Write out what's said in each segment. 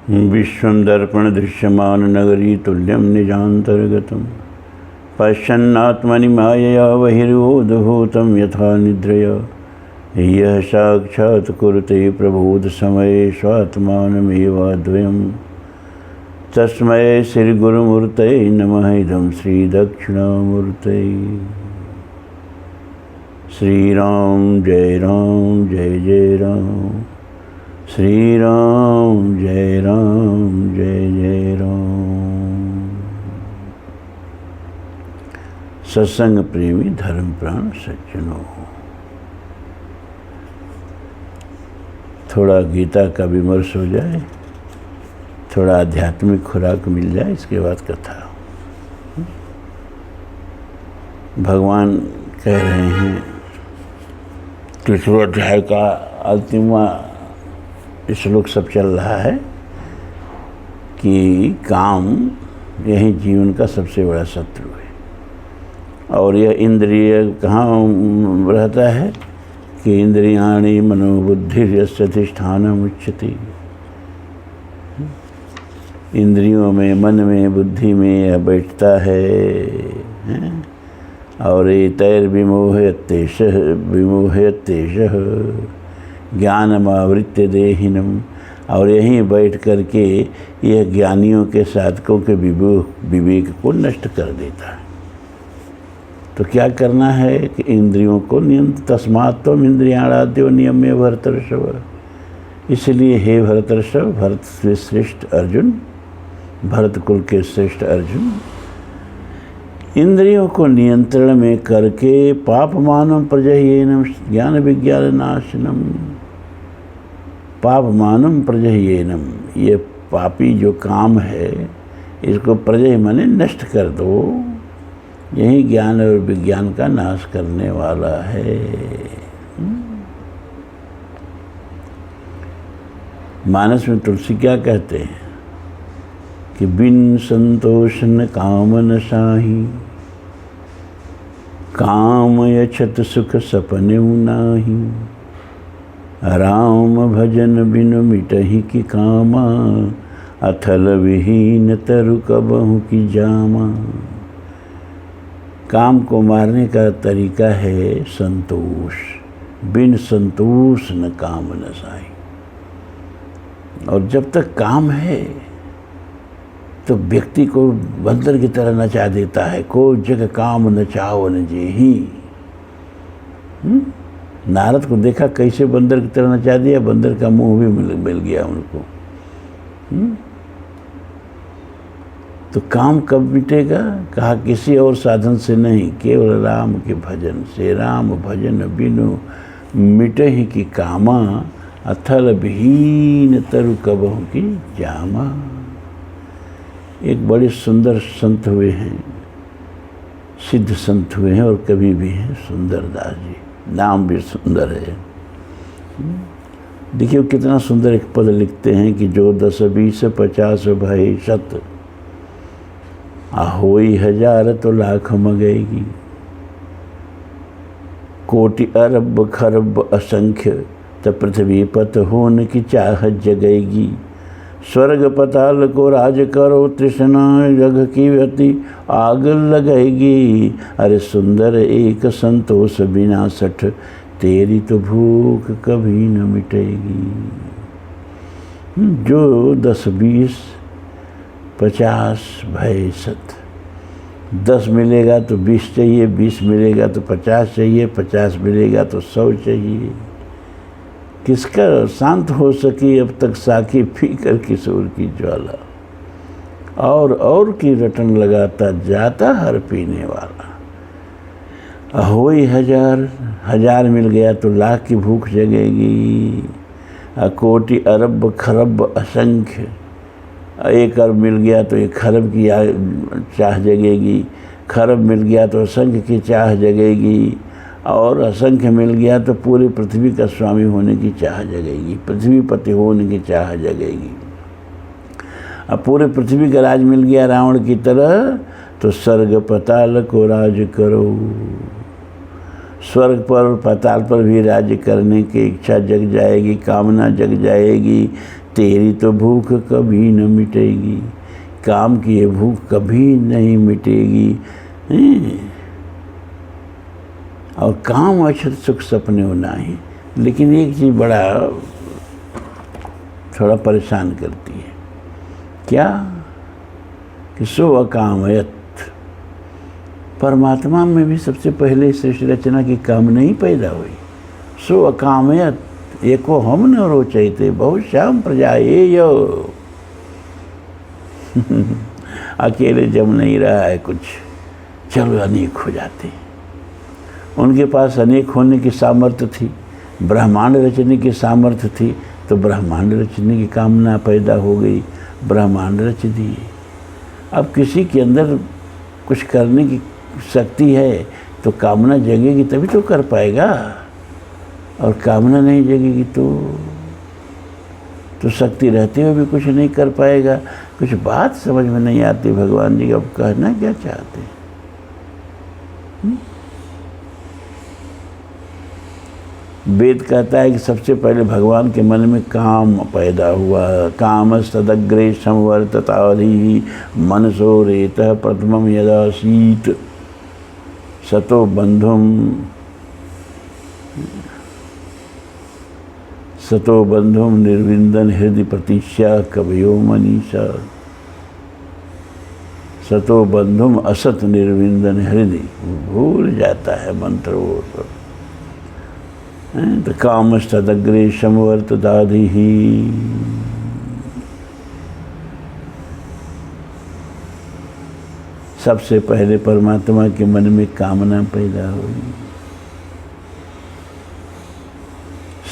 विश्वं दर्पण दृश्यमान नगरी तुल्यं निजान्तर्गतं पश्यन्नात्मनि मायया बहिर्बोधभूतं यथा निद्रया यः साक्षात् कुरुते प्रबोधसमये स्वात्मानमेवाद्वयं तस्मै श्रीगुरुमूर्तये नमः। इदं श्रीदक्षिणामूर्तये। श्री राम जय राम श्री राम जय जय राम। सत्संग प्रेमी धर्म प्राण सज्जनों, थोड़ा गीता का विमर्श हो जाए, थोड़ा आध्यात्मिक खुराक मिल जाए, इसके बाद कथा। भगवान कह रहे हैं, तीसरे अध्याय का अंतिम श्लोक सब चल रहा है कि काम यही जीवन का सबसे बड़ा शत्रु है। और यह इंद्रिय कहाँ रहता है कि इंद्रियाणि मनोबुद्धि यस्यधिष्ठानम् उच्यते। इंद्रियों में, मन में, बुद्धि में यह बैठता है। और ये तैर विमोहयत्येषः ज्ञानमावृत्य देहिनम। और यहीं बैठ करके यह ज्ञानियों के साधकों के विवेक को नष्ट कर देता है। तो क्या करना है कि इंद्रियों को नियंत्रित, तस्मात् त्वम् इंद्रियाणाद्यो नियम्य भरतर्षभ। इसलिए हे भरतर्षभ, भरत से श्रेष्ठ अर्जुन, भरत कुल के श्रेष्ठ अर्जुन, इंद्रियों को नियंत्रण में करके पापमानं प्रजह्येनं ज्ञान विज्ञान नाशनम। पापमानं प्रजह्येनं, ये पापी जो काम है इसको प्रजह्य माने नष्ट कर दो। यही ज्ञान और विज्ञान का नाश करने वाला है। मानस में तुलसी क्या कहते हैं कि बिन संतोष न काम न साही, काम यछत सुख सपने नाही। राम भजन बिन मिटहि की कामा, अथल विहीन तरु कबहु की जामा। काम को मारने का तरीका है संतोष। बिन संतोष न काम न साई। और जब तक काम है तो व्यक्ति को बंदर की तरह नचा देता है। को जग काम नचाओ न जेही। नारद को देखा कैसे बंदर की तरह नचा दिया, बंदर का मुंह भी मिल गया उनको। तो काम कब मिटेगा? कहा किसी और साधन से नहीं, केवल राम के भजन से। राम भजन बिनु मिटहि की कामा, अथल विहीन तरु कबहु की जामा। एक बड़े सुंदर संत हुए हैं, सिद्ध संत हुए हैं और कवि भी हैं, सुंदरदास जी। नाम भी सुंदर है। देखिए कितना सुंदर एक पद लिखते हैं कि जो 10 20 50 भय शत, होई 1000 तो लाख मगेगी। कोटि अरब खरब असंख्य, त पृथ्वी पत होन की चाह जगेगी। स्वर्ग पताल को राज करो, तृष्णा जग की व्यति आग लगेगी। अरे सुंदर एक संतोष बिना सठ, तेरी तो भूख कभी न मिटेगी। जो 10 20 50 भय शत, 10 मिलेगा तो 20 चाहिए, 20 मिलेगा तो 50 चाहिए, 50 मिलेगा तो 100 चाहिए। किसका शांत हो सकी अब तक साकी फीकर किशोर की ज्वाला। और की रटन लगाता जाता हर पीने वाला। होई 1000 मिल गया तो लाख की भूख जगेगी। कोटि अरब खरब असंख्य, 1 अरब मिल गया तो 1 खरब की चाह जगेगी। खरब मिल गया तो असंख्य की चाह जगेगी। और असंख्य मिल गया तो पूरी पृथ्वी का स्वामी होने की चाह जगेगी, पृथ्वीपति होने की चाह जगेगी। अब पूरे पृथ्वी का राज मिल गया रावण की तरह, तो स्वर्ग पताल को राज करो। स्वर्ग पर पाताल पर भी राज्य करने की इच्छा जग जाएगी, कामना जग जाएगी तेरी तो भूख कभी न मिटेगी, काम की ये भूख कभी नहीं मिटेगी। और काम अक्षर सुख सपने होना ही। लेकिन एक चीज़ बड़ा थोड़ा परेशान करती है, क्या कि सो अकामयत, परमात्मा में भी सबसे पहले सृष्टि रचना की कामना ही पैदा हुई। सो अकामयत एको हम न रोचैते बहु श्याम प्रजा ये यो। अकेले जब नहीं रहा है कुछ, चलो अनेक हो जाते। उनके पास अनेक होने की सामर्थ्य थी, ब्रह्मांड रचने की सामर्थ्य थी, तो ब्रह्मांड रचने की कामना पैदा हो गई, ब्रह्मांड रच दिए। अब किसी के अंदर कुछ करने की शक्ति है तो कामना जगेगी तभी तो कर पाएगा, और कामना नहीं जगेगी तो शक्ति रहते हुए भी कुछ नहीं कर पाएगा। कुछ बात समझ में नहीं आती भगवान जी, अब कहना क्या चाहते हैं। वेद कहता है कि सबसे पहले भगवान के मन में काम पैदा हुआ। काम सदग्रे संवर्तताधि मनसो रेत प्रथमम यदासीत सतो बंधुम निर्विंदन हृदय प्रतीक्षा कवयो मनीषा। सतो बंधुम असत निर्विंदन हृदय, भूल जाता है मंत्र वो सब। तो कामस्तदग्रे समवर्तदाधि ही, सबसे पहले परमात्मा के मन में कामना पैदा हुई।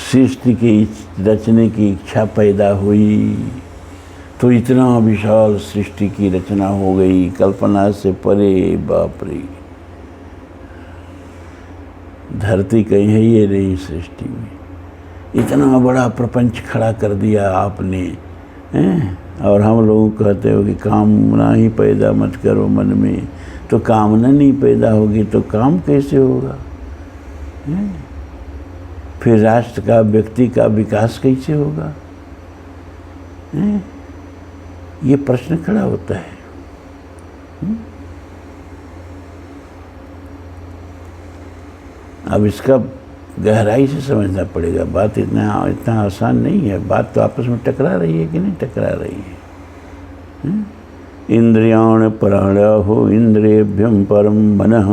सृष्टि की रचने की इच्छा पैदा हुई, तो इतना विशाल सृष्टि की रचना हो गई, कल्पना से परे। बाप रे, धरती कहीं है ये रही सृष्टि में, इतना बड़ा प्रपंच खड़ा कर दिया आपने, हैं? और हम लोग कहते हो कि कामना ही पैदा मत करो मन में, तो कामना नहीं पैदा होगी तो काम कैसे होगा, हैं? फिर राष्ट्र का, व्यक्ति का विकास कैसे होगा, हैं? ये प्रश्न खड़ा होता है। अब इसका गहराई से समझना पड़ेगा। बात इतना आसान नहीं है। बात तो आपस में टकरा रही है कि नहीं टकरा रही है। इंद्रियाण पराणो इंद्रियभ्यम परम मनः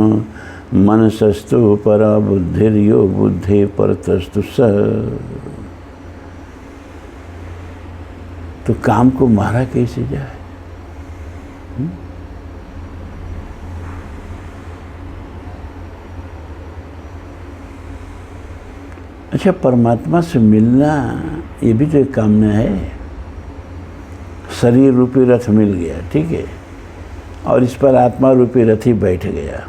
मनसस्तु परा बुद्धिर्यो बुद्धे परतस्तु स। तो काम को मारा कैसे जाए? अच्छा, परमात्मा से मिलना ये भी तो एक कामना है। शरीर रूपी रथ मिल गया, ठीक है, और इस पर आत्मा रूपी रथ ही बैठ गया।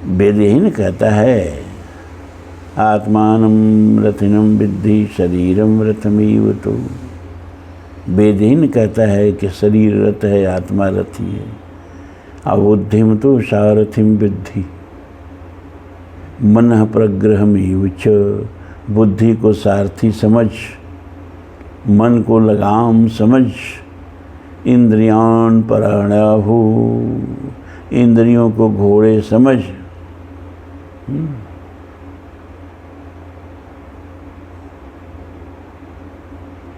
वेद यही न कहता है, आत्मानं रथिनं विद्धि शरीरं रथमिव तो। वेद ही न कहता है कि शरीर रथ है, आत्मा रथी है। अबुद्धिम तो सारथिम विद्धि मन प्रग्रहमेव च। बुद्धि को सारथी समझ, मन को लगाम समझ। इंद्रियान पराणहु, इंद्रियों को घोड़े समझ।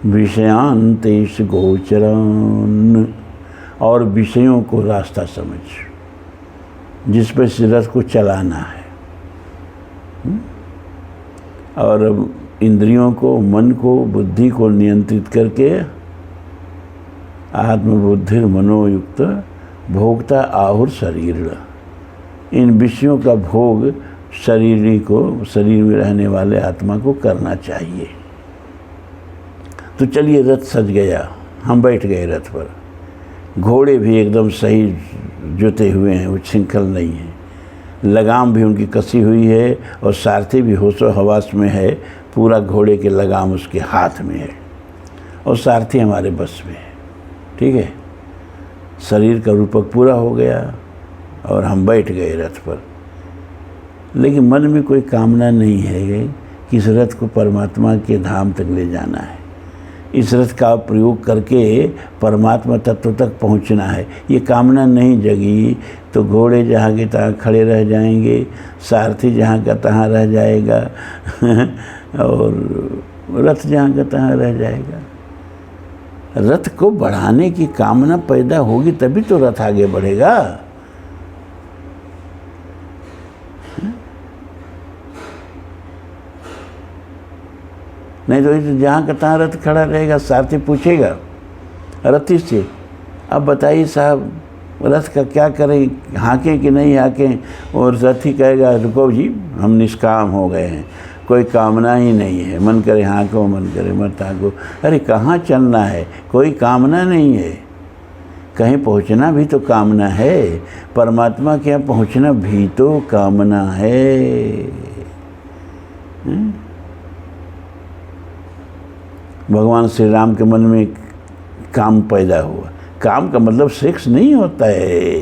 विषयान तेष गोचरान, और विषयों को रास्ता समझ, जिस पर से रथ को चलाना है। और इंद्रियों को, मन को, बुद्धि को नियंत्रित करके आत्मबुद्धि मनोयुक्त भोगता आहुर शरीर। इन विषयों का भोग शरीर को, शरीर में रहने वाले आत्मा को करना चाहिए। तो चलिए, रथ सज गया, हम बैठ गए रथ पर। घोड़े भी एकदम सही जुते हुए हैं, वो छिंकल नहीं है। लगाम भी उनकी कसी हुई है, और सारथी भी होशो हवास में है। पूरा घोड़े के लगाम उसके हाथ में है, और सारथी हमारे बस में है। ठीक है, शरीर का रूपक पूरा हो गया और हम बैठ गए रथ पर। लेकिन मन में कोई कामना नहीं है कि इस रथ को परमात्मा के धाम तक ले जाना है। इस रथ का प्रयोग करके परमात्मा तत्व तक पहुंचना है। ये कामना नहीं जगी तो घोड़े जहाँ के तहाँ खड़े रह जाएंगे, सारथी जहाँ का तहाँ रह जाएगा और रथ जहाँ का तहाँ रह जाएगा। रथ को बढ़ाने की कामना पैदा होगी तभी तो रथ आगे बढ़ेगा। नहीं तो जहाँ का तहाँ रथ खड़ा रहेगा, सारथी पूछेगा रथी से, अब बताइए साहब रथ का क्या करें, हाँकें कि नहीं हाँकें? और रथी कहेगा रुको जी, हम निष्काम हो गए हैं, कोई कामना ही नहीं है, मन करे हाँको मन करे मत हाँको। अरे कहाँ चलना है, कोई कामना नहीं है, कहीं पहुँचना भी तो कामना है, परमात्मा के यहाँ पहुँचना भी तो कामना है। भगवान श्री राम के मन में काम पैदा हुआ। काम का मतलब सेक्स नहीं होता है,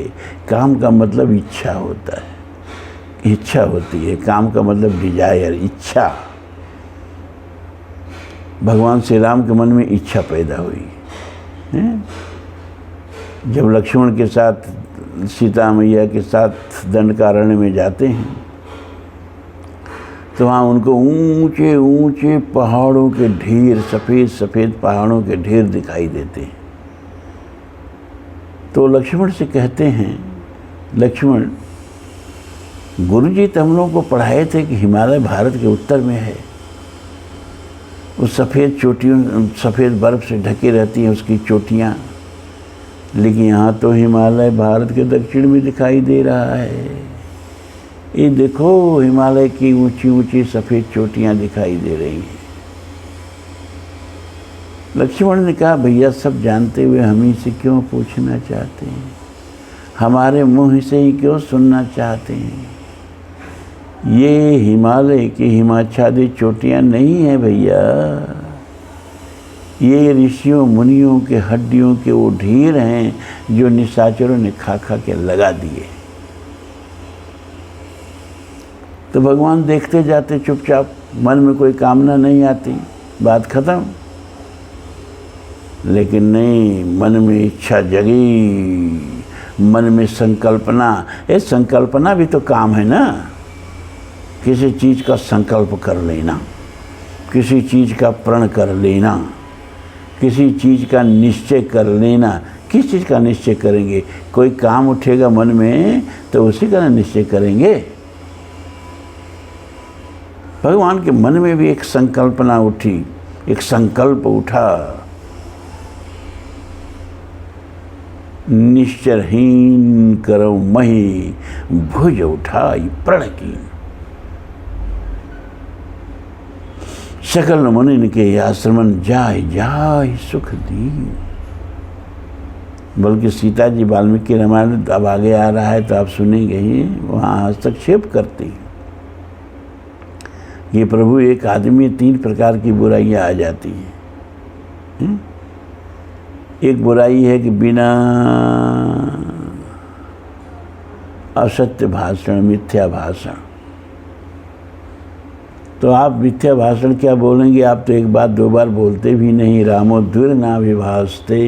काम का मतलब इच्छा होता है, इच्छा होती है। काम का मतलब डिजायर, इच्छा। भगवान श्री राम के मन में इच्छा पैदा हुई है। जब लक्ष्मण के साथ सीता मैया के साथ दंडकारण्य में जाते हैं तो वहाँ उनको ऊंचे ऊंचे पहाड़ों के ढेर, सफ़ेद सफ़ेद पहाड़ों के ढेर दिखाई देते हैं। तो लक्ष्मण से कहते हैं, लक्ष्मण गुरुजी तो हम लोगों को पढ़ाए थे कि हिमालय भारत के उत्तर में है, उस सफ़ेद चोटियों, सफ़ेद बर्फ़ से ढकी रहती हैं उसकी चोटियाँ, लेकिन यहाँ तो हिमालय भारत के दक्षिण में दिखाई दे रहा है। ये देखो हिमालय की ऊंची ऊंची सफ़ेद चोटियाँ दिखाई दे रही हैं। लक्ष्मण ने कहा भैया सब जानते हुए हम ही से क्यों पूछना चाहते हैं, हमारे मुँह से ही क्यों सुनना चाहते हैं? ये हिमालय की हिमाच्छादित चोटियाँ नहीं है भैया, ये ऋषियों मुनियों के हड्डियों के वो ढेर हैं जो निशाचरों ने खा खा के लगा दिए। तो भगवान देखते जाते चुपचाप, मन में कोई कामना नहीं आती, बात खत्म। लेकिन नहीं, मन में इच्छा जगी, मन में संकल्पना। ये संकल्पना भी तो काम है ना, किसी चीज़ का संकल्प कर लेना, किसी चीज़ का प्रण कर लेना, किसी चीज़ का निश्चय कर लेना। किस चीज़ का निश्चय करेंगे? कोई काम उठेगा मन में तो उसी का निश्चय करेंगे। भगवान के मन में भी एक संकल्पना उठी, एक संकल्प उठा, निश्चरहीन करो मही भुज उठाई प्रण की, सकल मुनि के आश्रमन जाय जाय सुख दी। बल्कि सीता जी वाल्मीकि रामायण अब आगे आ रहा है तो आप सुनेंगे ही, वहाँ हस्तक्षेप करती ये प्रभु एक आदमी 3 प्रकार की बुराइयां आ जाती हैं। एक बुराई है कि बिना असत्य भाषण, मिथ्या भाषण। तो आप मिथ्या भाषण क्या बोलेंगे? आप तो एक बार 2 बार बोलते भी नहीं। रामो द्विर ना विभासते।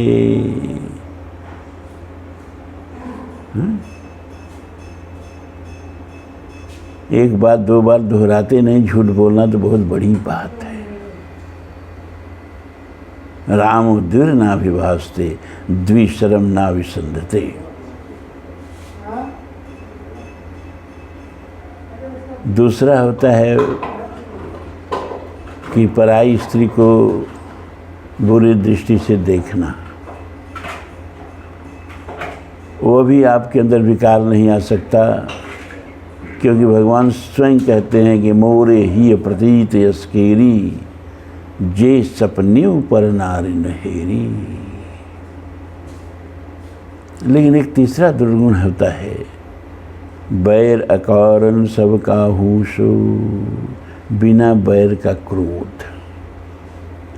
एक बार 2 बार दोहराते नहीं। झूठ बोलना तो बहुत बड़ी बात है। रामो द्विर ना विभासते, द्विशरम ना विसंधते। दूसरा होता है कि पराई स्त्री को बुरी दृष्टि से देखना। वो भी आपके अंदर विकार नहीं आ सकता, क्योंकि भगवान स्वयं कहते हैं कि मोरे ही प्रतीत यस्केरी, जे सपन्यू पर नारी नहेरी। लेकिन एक तीसरा दुर्गुण होता है, बैर अकारण सब काहूसो, बिना बैर का क्रोध।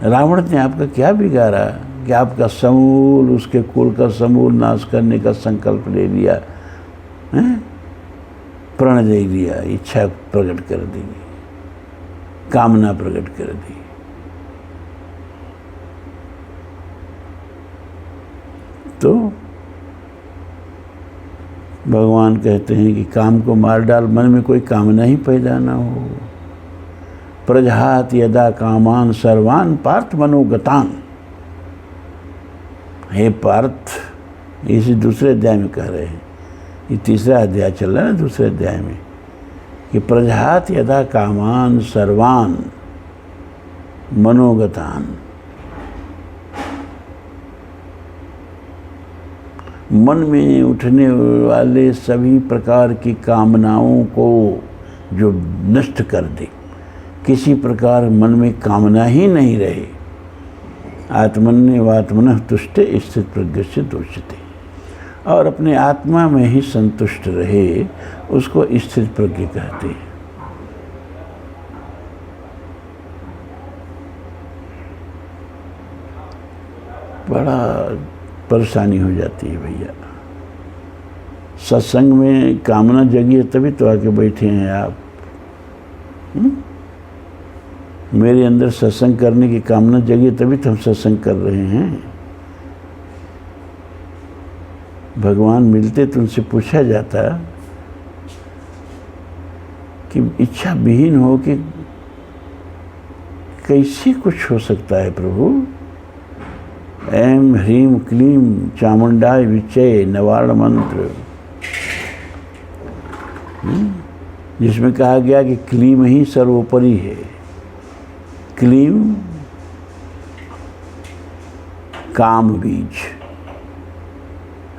रावण ने आपका क्या बिगाड़ा कि आपका समूल, उसके कुल का समूल नाश करने का संकल्प ले लिया, प्रण दे दिया, इच्छा प्रकट कर दी, कामना प्रकट कर दी। तो भगवान कहते हैं कि काम को मार डाल, मन में कोई कामना ही पैदा ना हो। प्रजहात यदा कामान सर्वान पार्थ मनोगतान। हे पार्थ, इसी दूसरे अध्याय में कह रहे हैं, ये तीसरा अध्याय चल रहा है ना दूसरे अध्याय में, कि प्रजहात यदा कामान सर्वान मनोगतान। मन में उठने वाले सभी प्रकार की कामनाओं को जो नष्ट कर दे, किसी प्रकार मन में कामना ही नहीं रहे। आत्मन्यवात्मनः तुष्टे स्थित प्रज्ञस्य दोषते, और अपने आत्मा में ही संतुष्ट रहे, उसको स्थित प्रज्ञ कहते हैं। बड़ा परेशानी हो जाती है भैया। सत्संग में कामना जगी है तभी तो आके बैठे हैं आप। मेरे अंदर सत्संग करने की कामना जगी है तभी तो हम सत्संग कर रहे हैं। भगवान मिलते तो उनसे पूछा जाता कि इच्छा विहीन हो कि कैसे कुछ हो सकता है प्रभु। ऐं ह्रीं क्लीं चामुंडाय विचय निवारण मंत्र, जिसमें कहा गया कि क्लीं ही सर्वोपरि है। क्लीं काम बीज,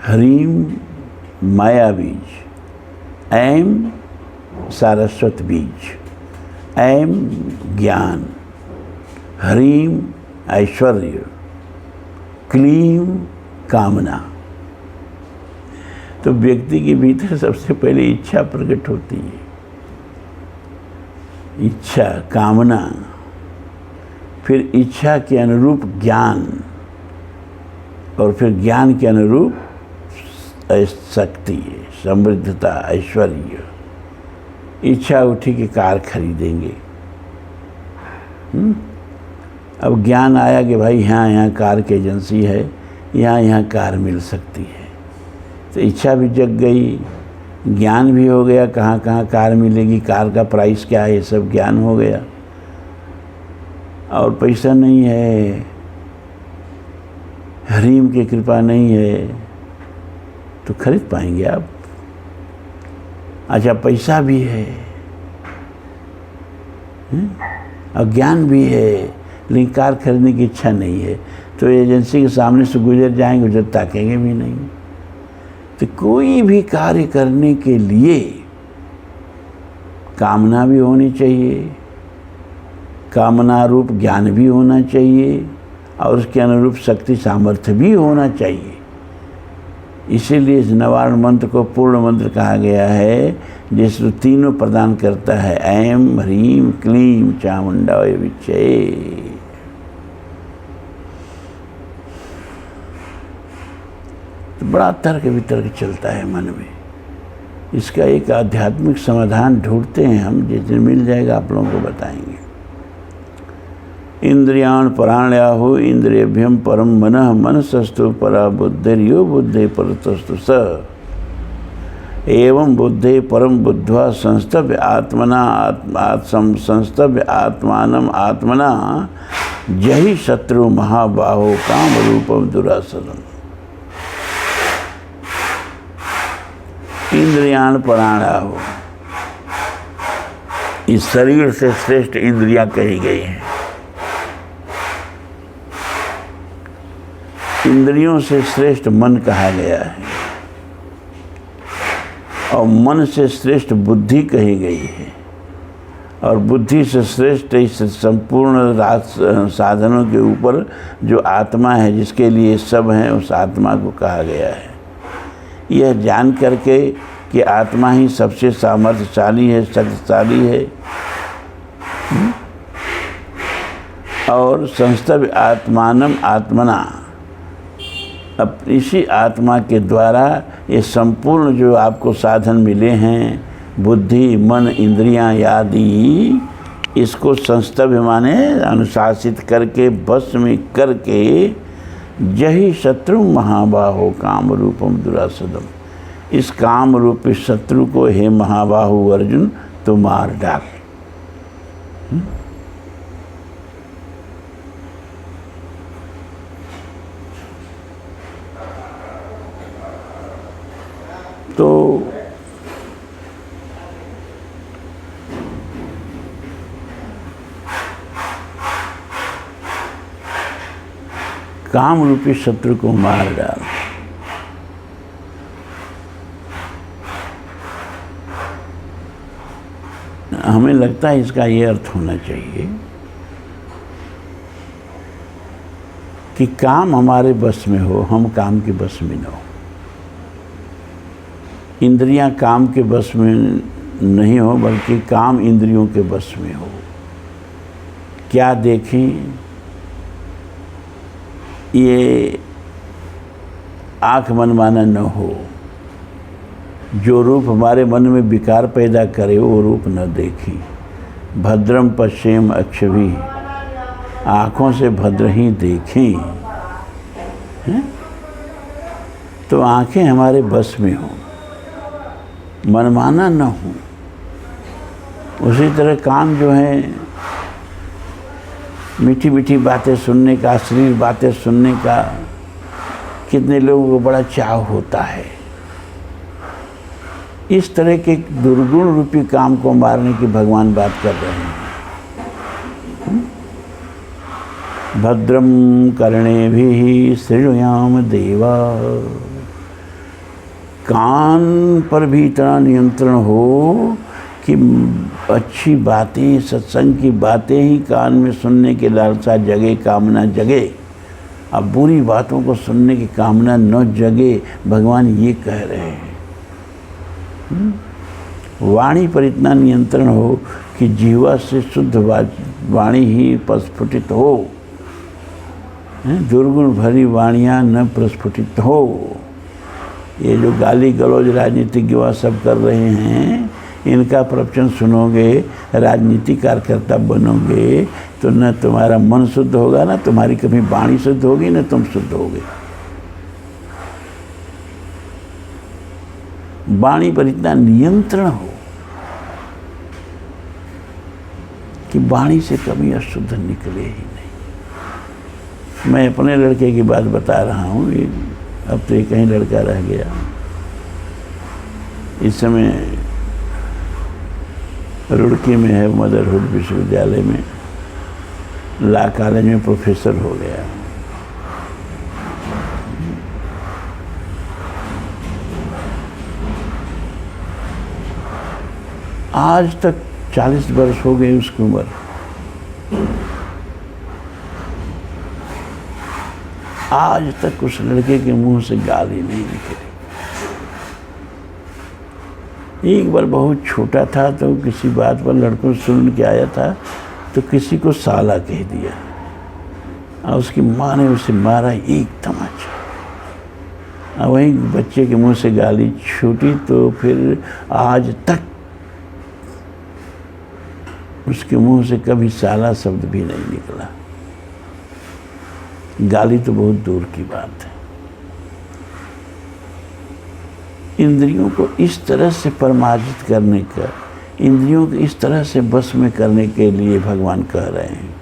ह्रीं माया बीज, ऐं सारस्वत बीज, ऐं ज्ञान, ह्रीं ऐश्वर्य, क्लीं कामना। तो व्यक्ति के भीतर सबसे पहले इच्छा प्रकट होती है। इच्छा, कामना, फिर इच्छा के अनुरूप ज्ञान, और फिर ज्ञान के अनुरूप शक्ति, समृद्धता, ऐश्वर्य। इच्छा उठी कि कार खरीदेंगे। अब ज्ञान आया कि भाई यहाँ कार की एजेंसी है, यहाँ कार मिल सकती है। तो इच्छा भी जग गई, ज्ञान भी हो गया, कहाँ कार मिलेगी, कार का प्राइस क्या है, ये सब ज्ञान हो गया। और पैसा नहीं है, हरीम की कृपा नहीं है, तो खरीद पाएंगे आप। अच्छा, पैसा भी है और ज्ञान भी है, लेकिन कार खरीदने की इच्छा नहीं है, तो एजेंसी के सामने से गुजर जाएंगे, उधर ताकेंगे भी नहीं। तो कोई भी कार्य करने के लिए कामना भी होनी चाहिए, कामना रूप ज्ञान भी होना चाहिए, और उसके अनुरूप शक्ति सामर्थ्य भी होना चाहिए। इसीलिए इस निवारण मंत्र को पूर्ण मंत्र कहा गया है, जिसको तीनों प्रदान करता है। ऐं ह्रीं क्लीं चामुंडाय विचये। तो बड़ा तर्क वितर्क चलता है मन में। इसका एक आध्यात्मिक समाधान ढूंढते हैं हम, जिस दिन मिल जाएगा आप लोगों को बताएंगे। इंद्रियाण पराण्याहु इंद्रियभ्यम परम मनः मनसस्तु परा बुद्धिर्यो बुद्धे परतस्तु स एवं बुद्धे परम बुद्ध्वा संस्तभ्य आत्मना संस्तभ्य आत्मानम आत्मना जहि शत्रु महाबाहो काम रूपम दुरासनम। इंद्रियाण पराण्याहु, इस शरीर से श्रेष्ठ इंद्रियां कही गई हैं। इंद्रियों से श्रेष्ठ मन कहा गया है, और मन से श्रेष्ठ बुद्धि कही गई है, और बुद्धि से श्रेष्ठ इस संपूर्ण साधनों के ऊपर जो आत्मा है, जिसके लिए सब हैं, उस आत्मा को कहा गया है। यह जान करके कि आत्मा ही सबसे सामर्थ्यशाली है, शक्तिशाली है, और संस्तभ्य आत्मानम आत्मना, अब इसी आत्मा के द्वारा ये संपूर्ण जो आपको साधन मिले हैं, बुद्धि मन इंद्रियां आदि, इसको संस्तभ्य माने अनुशासित करके, बस में करके जही शत्रु महाबाहो काम रूपम दुरासदम। इस काम रूपी शत्रु को हे महाबाहु अर्जुन तो मार डाल। तो काम रूपी शत्रु को मार डाल। हमें लगता है इसका ये अर्थ होना चाहिए कि काम हमारे बस में हो, हम काम के बस में न हो। इंद्रियां काम के बस में नहीं हो, बल्कि काम इंद्रियों के बस में हो। क्या देखें, ये आँख मनमाना न हो। जो रूप हमारे मन में विकार पैदा करे वो रूप न देखें। भद्रम पश्येम अक्षभी, आँखों से भद्र ही देखें। हैं? तो आँखें हमारे बस में हों, मनमाना न हो। उसी तरह कान जो है, मीठी मीठी बातें सुनने का, अश्लील बातें सुनने का कितने लोगों को बड़ा चाव होता है। इस तरह के दुर्गुण रूपी काम को मारने की भगवान बात कर रहे हैं। भद्रम कर्णेभिः शृणुयाम देवा। कान पर भी इतना नियंत्रण हो कि अच्छी बातें, सत्संग की बातें ही कान में सुनने की लालसा जगे, कामना जगे। अब बुरी बातों को सुनने की कामना न जगे, भगवान ये कह रहे हैं। वाणी पर इतना नियंत्रण हो कि जीवा से शुद्ध वाणी ही प्रस्फुटित हो। दुर्गुण भरी वाणियाँ न प्रस्फुटित हो। ये जो गाली गलौज राजनीतिज्ञ सब कर रहे हैं, इनका प्रवचन सुनोगे, राजनीति कार्यकर्ता बनोगे, तो न तुम्हारा मन शुद्ध होगा, न तुम्हारी कभी वाणी शुद्ध होगी, न तुम शुद्ध होगे। वाणी पर इतना नियंत्रण हो कि वाणी से कभी अशुद्ध निकले ही नहीं। मैं अपने लड़के की बात बता रहा हूँ। अब तो एक ही लड़का रह गया। इस समय रुड़की में है, मदरहुड विश्वविद्यालय में, लॉ कॉलेज में प्रोफेसर हो गया। आज तक 40 वर्ष हो गए उसकी उम्र। आज तक उस लड़के के मुंह से गाली नहीं निकली। एक बार बहुत छोटा था तो किसी बात पर लड़कों से सुन के आया था, तो किसी को साला कह दिया और उसकी माँ ने उसे मारा एक तमाचा। और वहीं बच्चे के मुंह से गाली छूटी तो फिर आज तक उसके मुंह से कभी साला शब्द भी नहीं निकला। गाली तो बहुत दूर की बात है। इंद्रियों को इस तरह से परमार्जित करने का, इंद्रियों को इस तरह से बस में करने के लिए भगवान कह रहे हैं।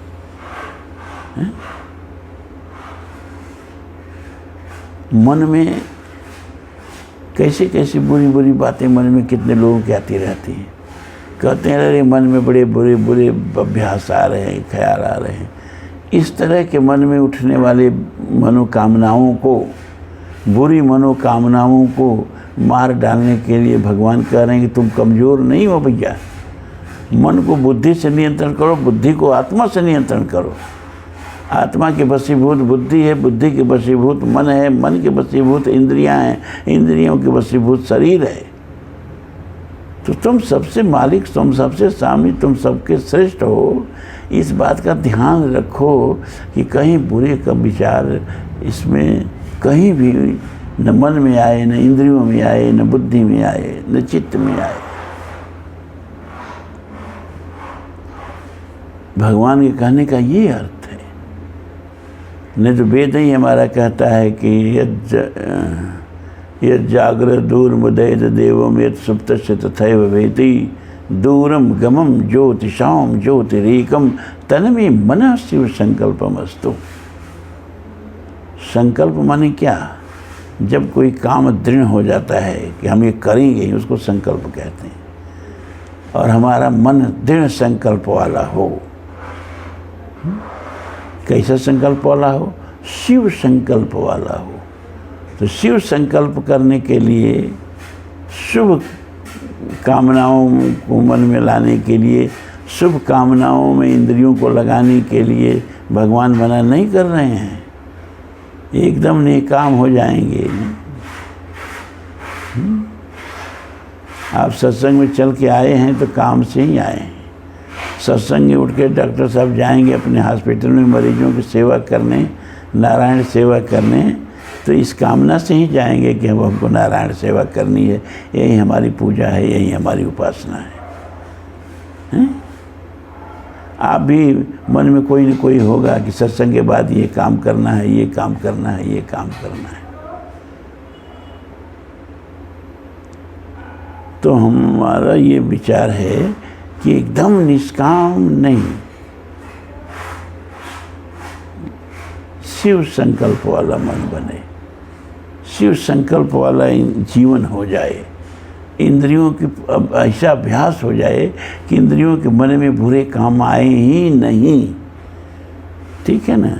मन में कैसे कैसे बुरी बुरी बातें मन में कितने लोगों की आती रहती हैं। कहते हैं अरे मन में बड़े बुरे बुरे अभ्यास आ रहे हैं, ख्याल आ रहे हैं। इस तरह के मन में उठने वाले मनोकामनाओं को, बुरी मनोकामनाओं को मार डालने के लिए भगवान कह रहे हैं कि तुम कमज़ोर नहीं हो भैया। मन को बुद्धि से नियंत्रण करो, बुद्धि को आत्मा से नियंत्रण करो। आत्मा के वशीभूत बुद्धि है, बुद्धि के वशीभूत मन है, मन के वशीभूत इंद्रियां हैं, इंद्रियों के वशीभूत शरीर है। तो तुम सबसे मालिक, तुम सबसे स्वामी, तुम सबके श्रेष्ठ हो। इस बात का ध्यान रखो कि कहीं बुरे का विचार इसमें कहीं भी न मन में आए, न इंद्रियों में आए, न बुद्धि में आए, न चित्त में आए। भगवान के कहने का ये अर्थ है। नहीं तो वेद ही हमारा कहता है कि यद जागृत दूर मुदयत देवम यद सुप्त तथैव वेति दूरम गमम ज्योतिषाम ज्योतिरेकम तन्मे मनः शिव संकल्पमस्तु। संकल्प माने क्या? जब कोई काम दृढ़ हो जाता है कि हम ये करेंगे, उसको संकल्प कहते हैं। और हमारा मन दृढ़ संकल्प वाला हो। कैसा संकल्प वाला हो? शिव संकल्प वाला हो। तो शिव संकल्प करने के लिए, शुभ कामनाओं को मन में लाने के लिए, शुभ कामनाओं में इंद्रियों को लगाने के लिए भगवान मना नहीं कर रहे हैं। एकदम नेकाम हो जाएंगे। आप सत्संग में चल के आए हैं तो काम से ही आए हैं। सत्संग में उठ के डॉक्टर साहब जाएंगे अपने हॉस्पिटल में मरीजों की सेवा करने, नारायण सेवा करने, तो इस कामना से ही जाएंगे कि हमको नारायण सेवा करनी है, यही हमारी पूजा है, यही हमारी उपासना है। आप भी मन में कोई न कोई होगा कि सत्संग के बाद ये काम करना है, ये काम करना है, ये काम करना है। तो हमारा ये विचार है कि एकदम निष्काम नहीं, शिव संकल्प वाला मन बने, शिव संकल्प वाला जीवन हो जाए। इंद्रियों की अब ऐसा अभ्यास हो जाए कि इंद्रियों के मन में बुरे काम आए ही नहीं। ठीक है ना?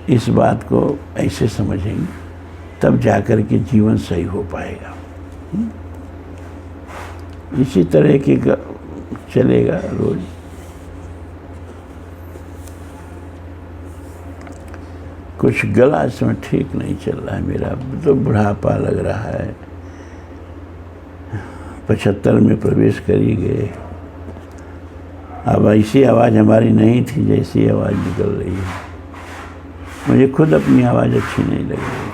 इस बात को ऐसे समझेंगे तब जाकर के जीवन सही हो पाएगा। इसी तरह की चलेगा रोज। कुछ गला इसमें ठीक नहीं चल रहा है मेरा, तो बुढ़ापा लग रहा है। 75 में प्रवेश कर ही गए। अब ऐसी आवाज़ हमारी नहीं थी जैसी आवाज़ निकल रही है। मुझे खुद अपनी आवाज़ अच्छी नहीं लग रही।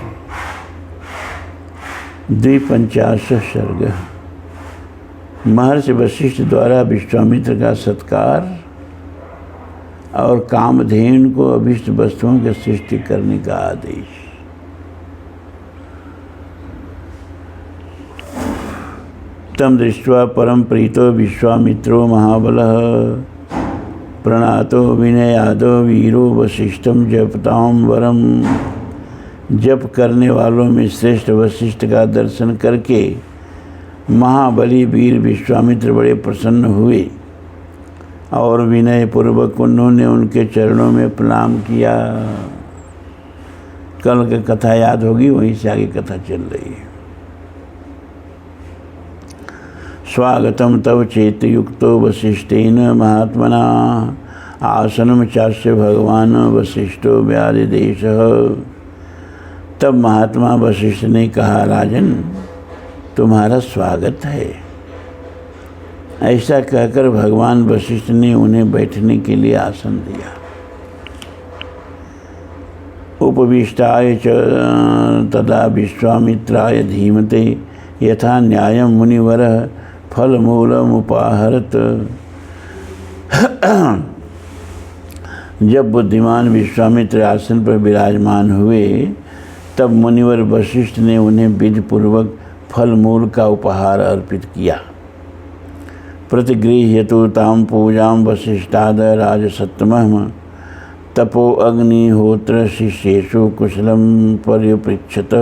250 सर्ग। महर्षि वशिष्ठ द्वारा विश्वामित्र का सत्कार और कामधेनु को अभिष्ट वस्तुओं की सृष्टि करने का आदेश। तम दृष्ट्वा परम प्रीतो विश्वामित्रो महाबलः प्रणातो विनयादो वीरो वशिष्ठम जपताम वरम। जप करने वालों में श्रेष्ठ वशिष्ठ का दर्शन करके महाबली वीर विश्वामित्र बड़े प्रसन्न हुए और विनय पूर्वक उन्होंने उनके चरणों में प्रणाम किया। कल की कथा याद होगी, वहीं से आगे कथा चल रही है। स्वागतम तव चेत युक्तो वशिष्ठेन महात्मना आसनम चास्य भगवान वशिष्ठो व्याधिदेशः। तब महात्मा वशिष्ठ ने कहा, राजन तुम्हारा स्वागत है। ऐसा कहकर भगवान वशिष्ठ ने उन्हें बैठने के लिए आसन दिया। उपविष्टाय च तदा विश्वामित्राय धीमते यथा न्यायं मुनिवरः फलमूलमुपाहरत। जब बुद्धिमान विश्वामित्र आसन पर विराजमान हुए तब मुनिवर वशिष्ठ ने उन्हें विधिपूर्वक फल मूल का उपहार अर्पित किया। प्रतिगृह्यतु तां पूजां वशिष्ठाद राजसत्तमः तपो अग्निहोत्र शिष्येषु कुशलं पर्युपृच्छत।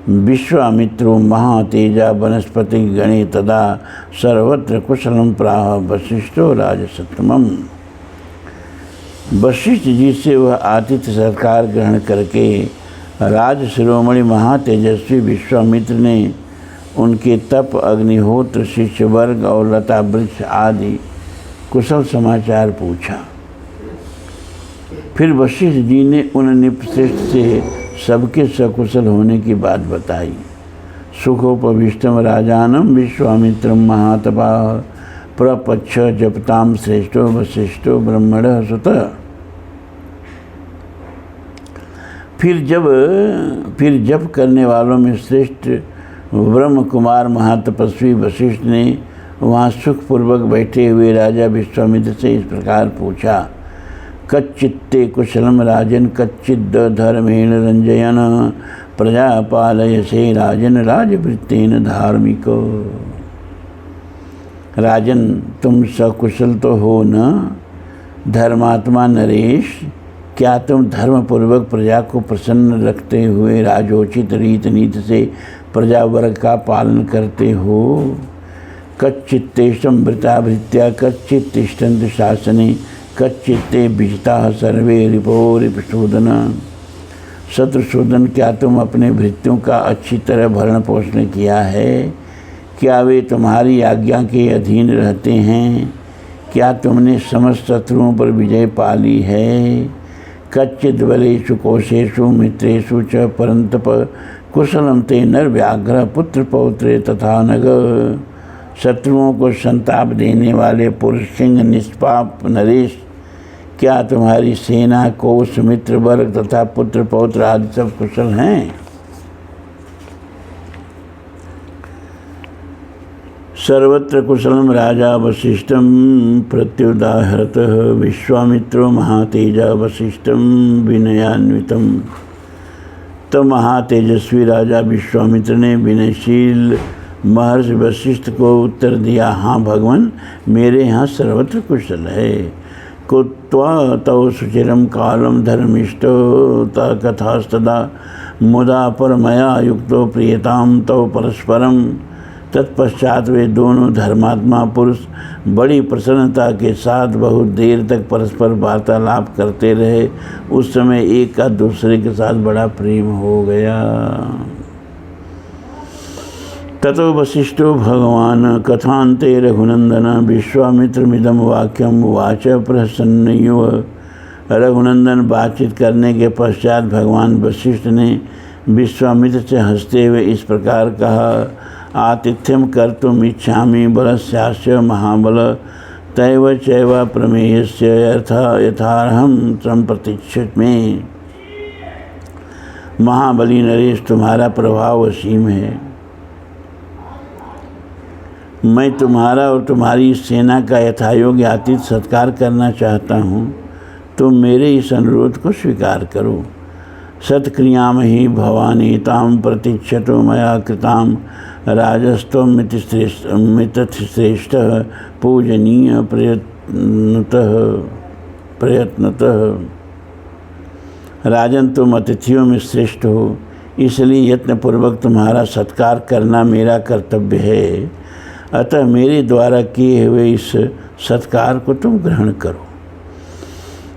विश्वामित्रो महातेजा वनस्पति गणे तदा सर्वत्र कुशलं प्राह वशिष्ठो राजसत्तमम्। वशिष्ठ जी से वह आतिथ्य सत्कार ग्रहण करके राज शिरोमणि महातेजस्वी विश्वामित्र ने उनके तप, अग्निहोत्र, शिष्य वर्ग और लता वृक्ष आदि कुशल समाचार पूछा। फिर वशिष्ठ जी ने उन निपश्रेष्ठ से सबके सकुशल होने की बात बताई। सुखोपविष्टम राजानम विश्वामित्रम महातपाः प्रपच्छ जपताम श्रेष्ठो वशिष्ठो ब्रह्मणः सुतः। फिर जप करने वालों में श्रेष्ठ ब्रह्म कुमार महातपस्वी वशिष्ठ ने वहाँ सुखपूर्वक बैठे हुए राजा विश्वामित्र से इस प्रकार पूछा, कच्चित्ते कुशलम राजन कच्चिद धर्मेण रंजयन प्रजा पालयसे राजन राजवृत्तेन धार्मिको। राजन, तुम सकुशल तो हो न धर्मात्मा नरेश, क्या तुम धर्मपूर्वक प्रजा को प्रसन्न रखते हुए राजोचित रीत नीति से प्रजा वर्ग का पालन करते हो। कच्चित्ते संवृताभृत्या कच्चित् तिष्ठन्ति शासने कच्चित्ते विजिताः सर्वे रिपो रिपशूदन। शत्रुसूदन, क्या तुम अपने भृत्यों का अच्छी तरह भरण पोषण किया है? क्या वे तुम्हारी आज्ञा के अधीन रहते हैं? क्या तुमने समस्त शत्रुओं पर विजय पाली है? कच्चिद बलेषु कोशेषु मित्रेषु च परंतप कुशलम ते नरव्याघ्र पुत्र पौत्रे तथा नग। शत्रुओं को संताप देने वाले पुरुष सिंह निष्पाप नरेश, क्या तुम्हारी सेना कोश मित्र वर्ग तथा पुत्र पौत्र आदि सब कुशल हैं? सर्वत्र कुशलम राजा वसिष्ठम प्रत्युदाहरत विश्वामित्रो महातेजा वसिष्ठम विनयान्वितम। तो महातेजस्वी राजा विश्वामित्र ने विनयशील महर्षि वशिष्ठ को उत्तर दिया, हाँ भगवान, मेरे यहाँ सर्वत्र कुशल है। कुत्वा तव सुचिरम कालम धर्मिष्ठो कथास्तदा मुदा परमया युक्तो प्रियताम तव परस्परम। तत्पश्चात वे दोनों धर्मात्मा पुरुष बड़ी प्रसन्नता के साथ बहुत देर तक परस्पर वार्तालाप करते रहे। उस समय एक का दूसरे के साथ बड़ा प्रेम हो गया। ततो वसिष्ठो भगवान कथान्ते रघुनंदन विश्वामित्रमिदं वाक्यम उवाच प्रसन्नयो। रघुनंदन बातचीत करने के पश्चात भगवान वशिष्ठ ने विश्वामित्र से हंसते हुए इस प्रकार कहा, आतिथ्यम कर्तुम इच्छामि बलस्यास्य महाबल तैव चैव प्रमेयस्य यथार्हं संप्रतीक्षामि। महाबली नरेश, तुम्हारा प्रभाव असीम है। मैं तुम्हारा और तुम्हारी सेना का यथायोग्य आतिथ्य सत्कार करना चाहता हूँ। तुम मेरे इस अनुरोध को स्वीकार करो। सत्क्रियाम ही भवानी ताम प्रतीक्षतो मया कृताम राजस्त्वमितश्रेष्ठ पूजनीय प्रयत्नतः। राजन, तुम अतिथियों में श्रेष्ठ हो, इसलिए यत्नपूर्वक तुम्हारा सत्कार करना मेरा कर्तव्य है। अतः मेरे द्वारा किए हुए इस सत्कार को तुम ग्रहण करो।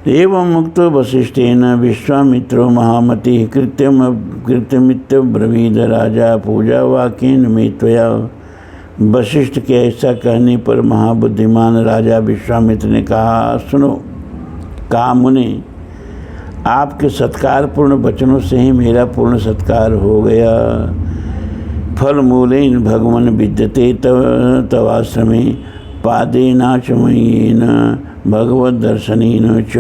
एवं मुक्तो वसिष्ठेन विश्वामित्रो महामति कृत्यमित्यब्रवीद राजा पूजा वाक्येन मे त्वया। वशिष्ठ के ऐसा कहने पर महाबुद्धिमान राजा विश्वामित्र ने कहा, सुनो, कहा मुने, आपके सत्कारपूर्ण वचनों से ही मेरा पूर्ण सत्कार हो गया। फल मूलेन भगवन विद्यते तवाश्रमे पादेनाचमयेन भगवत दर्शनेन च।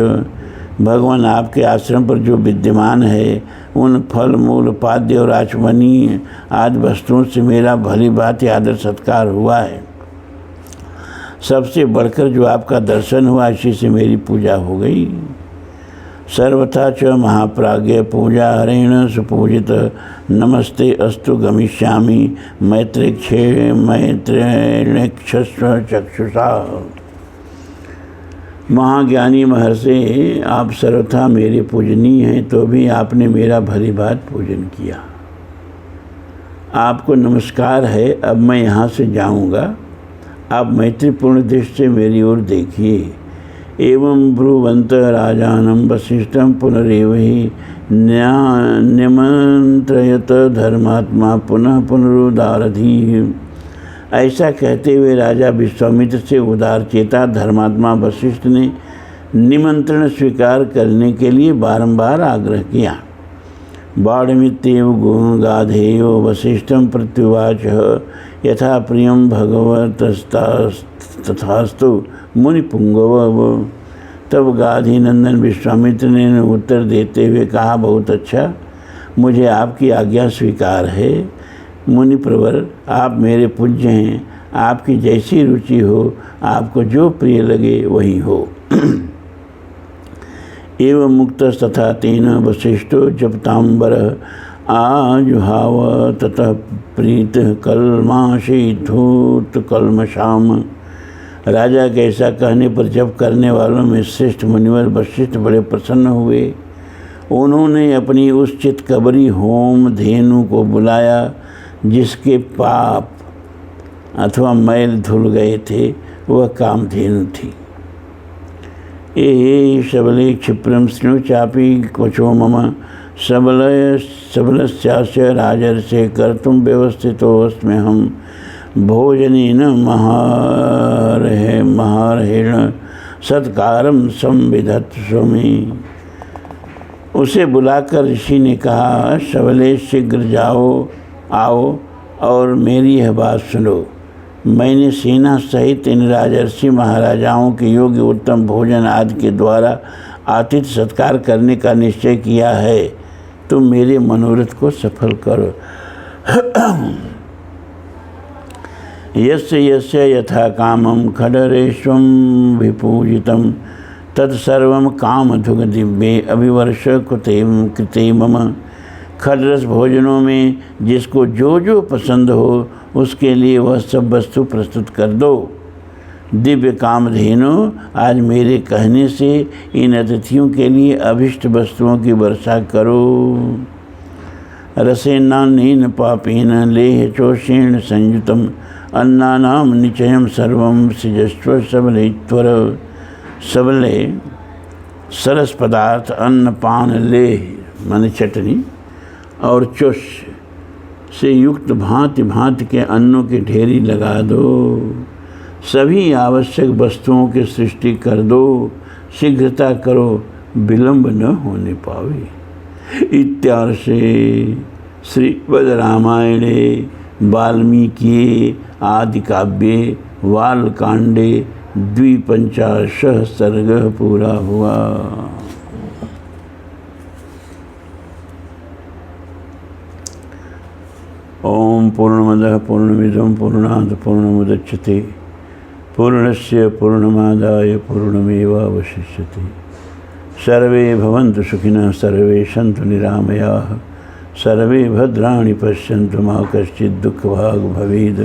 भगवान आपके आश्रम पर जो विद्यमान है उन फल मूल पाद्य और आचमनीय आदि वस्तुओं से मेरा भली भांति आदर सत्कार हुआ है। सबसे बढ़कर जो आपका दर्शन हुआ, इसी से मेरी पूजा हो गई। सर्वथा च महाप्राज्ञ पूजा हरेण सुपूजित नमस्ते अस्तु गमिष्यामि मैत्रेक्षस्व चक्षुषा। महाज्ञानी महर्षि, आप सर्वथा मेरे पूजनीय हैं, तो भी आपने मेरा भली भांति पूजन किया। आपको नमस्कार है। अब मैं यहाँ से जाऊँगा। आप मैत्रीपूर्ण दृष्टि से मेरी ओर देखिए। एवं ब्रुवंत राजानं वसिष्ठं पुनरेव हि निमंत्रयत धर्मात्मा पुनः पुनरुदारधीः। ऐसा कहते हुए राजा विश्वामित्र से उदार चेता धर्मात्मा वशिष्ठ ने निमंत्रण स्वीकार करने के लिए बारंबार आग्रह किया। बाढ़मित्येव गाधेयो वसिष्ठं प्रत्युवाच यथा प्रियं भगवतस्तथास्तु मुनिपुंगव। तब गाधी नंदन विश्वामित्र ने उत्तर देते हुए कहा, बहुत अच्छा, मुझे आपकी आज्ञा स्वीकार है। मुनि प्रवर, आप मेरे पूज्य हैं। आपकी जैसी रुचि हो, आपको जो प्रिय लगे वही हो। एवं मुक्तस्तथा तेन वसिष्ठो जपतांबर आजुहाव ततः प्रीत कलमाशीधूत कलमशाम। राजा के ऐसा कहने पर जप करने वालों में श्रेष्ठ मुनिवर वशिष्ठ बड़े प्रसन्न हुए। उन्होंने अपनी उस चितकबरी होम धेनु को बुलाया जिसके पाप अथवा मैल धुल गए थे, वह कामधेनु थी। ए सबले क्षिप्रम स्नु चापी क्वचो मम सबलस्यास्य राजर्षे कर्तुम व्यवस्थितोऽस्मि हम भोजनेन महारहेण सत्कारम संविधत्स्व में। उसे बुलाकर ऋषि ने कहा, सबले शीघ्र आओ और मेरी यह बात सुनो। मैंने सेना सहित इन राजर्षि महाराजाओं के योग्य उत्तम भोजन आदि के द्वारा आतिथ्य सत्कार करने का निश्चय किया है। तुम मेरे मनोरथ को सफल करो। यस्य यस्य यथा कामं खडरेश्वं विपूजितं तत्सर्वं कामधुग् दिव्ये अभिवर्ष कृते मम। खडरस भोजनों में जिसको जो जो पसंद हो उसके लिए वह सब वस्तु प्रस्तुत कर दो। दिव्य कामधेनु, आज मेरे कहने से इन अतिथियों के लिए अभिष्ट वस्तुओं की वर्षा करो। रसेनान्नेन पापेन लेह चोषेण संयुतम अन्नानाम निचयम सर्वम सृजस्व सबलेश्वर। सबले सरस पदार्थ अन्न पान लेह माने चटनी और चोष से युक्त भांति भांति के अन्नों की ढेरी लगा दो। सभी आवश्यक वस्तुओं की सृष्टि कर दो। शीघ्रता करो, विलंब न होने पावे। इत्यार्षे श्रीमद् रामायणे वाल्मीकि आदि काव्ये बालकांडे 52 सर्ग पूरा हुआ। ओम पूर्णमदः पूर्णमिदं पूर्णात् पूर्णमुदच्यते पूर्णस्य पूर्णमादाय पूर्णमेवावशिष्यते। सर्वे भवन्तु सुखिनः, सर्वे सन्तु निरामयाः, सर्वे भद्राणि पश्यन्तु मा कश्चित् दुःखभाग् भवेत्।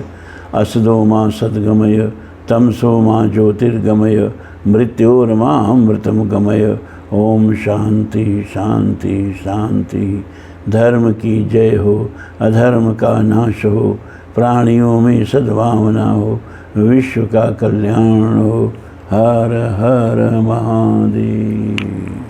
असदो मा सद्गमय तमसो मा ज्योतिर्गमय मृत्योर्मामृतं गमय। ओम शांति शांति शांति। धर्म की जय हो, अधर्म का नाश हो, प्राणियों में सद्भावना हो, विश्व का कल्याण हो। हर हर महादेव।